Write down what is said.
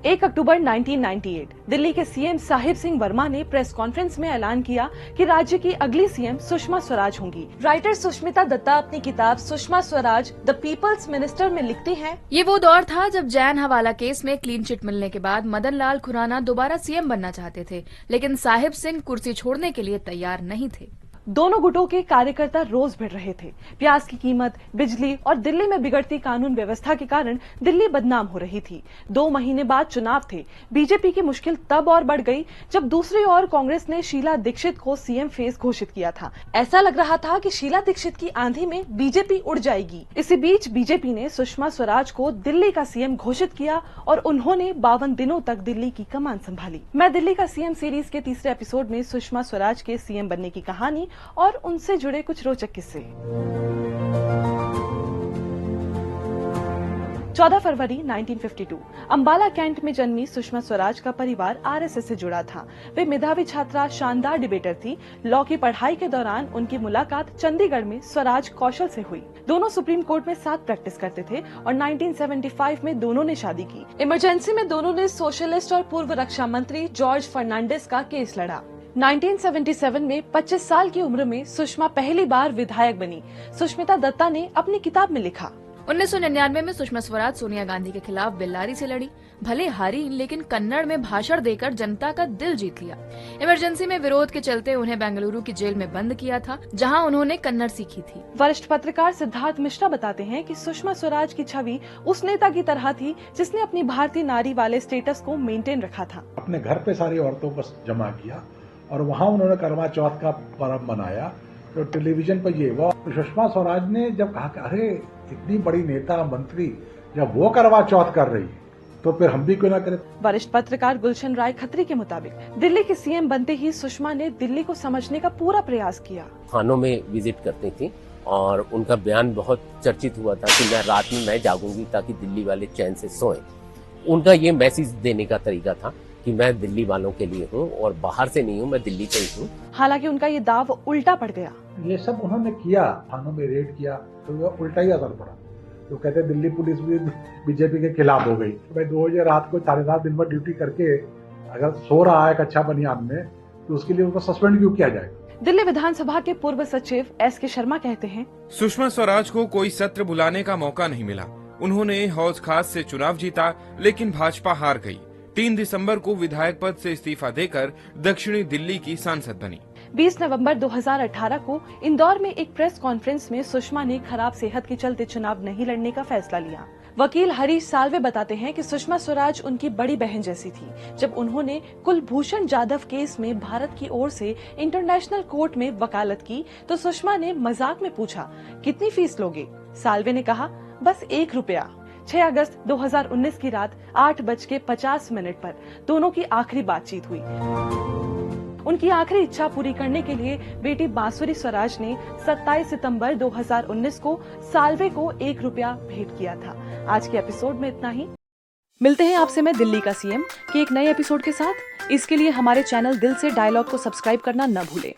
1 अक्टूबर 1998 दिल्ली के सीएम साहिब सिंह वर्मा ने press conference में ऐलान किया कि राज्य की अगली सीएम सुषमा स्वराज होंगी। राइटर सुष्मिता दत्ता अपनी किताब Sushma Swaraj the people's minister में लिखती हैं, ये वो दौर था जब जैन हवाला केस में क्लीन चिट मिलने के बाद मदन लाल खुराना दोबारा सीएम बनना चाहते थे, लेकिन साहिब सिंह कुर्सी छोड़ने के लिए तैयार नहीं थे। दोनों गुटों के कार्यकर्ता रोज भिड़ रहे थे। प्याज की कीमत, बिजली और दिल्ली में बिगड़ती कानून व्यवस्था के कारण दिल्ली बदनाम हो रही थी। 2 महीने बाद चुनाव थे। बीजेपी की मुश्किल तब और बढ़ गई जब दूसरी ओर कांग्रेस ने शीला दीक्षित को सीएम फेस घोषित किया था। ऐसा लग रहा था कि शीला दीक्षित की आंधी में बीजेपी उड़ जाएगी। इसी बीच बीजेपी ने सुषमा स्वराज को दिल्ली का सीएम घोषित किया और उन्होंने 52 दिनों तक दिल्ली की कमान संभाली। मैं दिल्ली का सीएम सीरीज के तीसरे एपिसोड में सुषमा स्वराज के सीएम बनने की कहानी और उनसे जुड़े कुछ रोचक किस्से। 14 फरवरी 1952 अंबाला कैंट में जन्मी सुषमा स्वराज का परिवार आरएसएस से जुड़ा था। वे मेधावी छात्रा, शानदार डिबेटर थी। लॉ की पढ़ाई के दौरान उनकी मुलाकात चंडीगढ़ में स्वराज कौशल से हुई। दोनों सुप्रीम कोर्ट में साथ प्रैक्टिस करते थे और 1975 में दोनों ने शादी की। इमरजेंसी में दोनों ने सोशलिस्ट और पूर्व रक्षा मंत्री जॉर्ज फर्नांडिस का केस लड़ा। 1977 में 25 साल की उम्र में सुषमा पहली बार विधायक बनी। सुष्मिता दत्ता ने अपनी किताब में लिखा, 1999 में सुषमा स्वराज सोनिया गांधी के खिलाफ बेल्लारी से लड़ी। भले हारी, लेकिन कन्नड़ में भाषण देकर जनता का दिल जीत लिया। इमरजेंसी में विरोध के चलते उन्हें बेंगलुरु की जेल में बंद किया था, जहां उन्होंने कन्नड़ सीखी थी। वरिष्ठ पत्रकार सिद्धार्थ मिश्रा बताते हैं कि सुषमा स्वराज की छवि उस नेता की तरह थी जिसने अपनी भारतीय नारी वाले स्टेटस को मेंटेन रखा था। अपने घर पे सारी औरतों को जमा किया और वहां उन्होंने करवा चौथ का पर्व मनाया। तो टेलीविजन पर ये वो सुषमा स्वराज ने जब कहा कि अरे इतनी बड़ी नेता मंत्री जब वो करवा चौथ कर रही है तो फिर हम भी क्यों ना करें। वरिष्ठ पत्रकार गुलशन राय खत्री के मुताबिक दिल्ली के सीएम बनते ही सुषमा ने दिल्ली को समझने का पूरा प्रयास किया। थानों में विजिट करती थी और उनका बयान बहुत चर्चित हुआ था कि मैं रात में मैं जागूंगी ताकि दिल्ली वाले चैन से सोएं। उनका ये मैसेज देने का तरीका था कि मैं दिल्ली वालों के लिए हूँ और बाहर से नहीं हूँ, मैं दिल्ली से ही हूँ। हालांकि उनका ये दाव उल्टा पड़ गया। ये सब उन्होंने किया, थानों में रेड किया तो वो उल्टा ही असर पड़ा। तो कहते दिल्ली पुलिस भी बीजेपी के खिलाफ हो गई। तो भाई 2 बजे रात को 4.5 दिन भर ड्यूटी करके अगर सो रहा है कच्चा बनियान में तो उसके लिए उसको सस्पेंड क्यों किया जाएगा। दिल्ली विधानसभा के पूर्व सचिव एस.के. शर्मा कहते हैं, सुषमा स्वराज को कोई सत्र बुलाने का मौका नहीं मिला। उन्होंने हौज खास से चुनाव जीता, लेकिन भाजपा हार गई। 3 दिसंबर को विधायक पद से इस्तीफा देकर दक्षिणी दिल्ली की सांसद बनी। 20 नवंबर 2018 को इंदौर में एक प्रेस कॉन्फ्रेंस में सुषमा ने खराब सेहत के चलते चुनाव नहीं लड़ने का फैसला लिया। वकील हरीश साल्वे बताते हैं कि सुषमा स्वराज उनकी बड़ी बहन जैसी थी। जब उन्होंने कुलभूषण जाधव केस में भारत की ओर से इंटरनेशनल कोर्ट में वकालत की तो सुषमा ने मजाक में पूछा, कितनी फीस लोगे? साल्वे ने कहा, बस 1 रुपया। 6 अगस्त 2019 की रात 8:50 पर दोनों की आखिरी बातचीत हुई। उनकी आखिरी इच्छा पूरी करने के लिए बेटी बांसुरी स्वराज ने 27 सितंबर 2019 को साल्वे को 1 रुपया भेंट किया था। आज के एपिसोड में इतना ही। मिलते हैं आपसे मैं दिल्ली का सीएम के एक नए एपिसोड के साथ। इसके लिए हमारे चैनल दिल से डायलॉग को सब्सक्राइब करना न भूलें।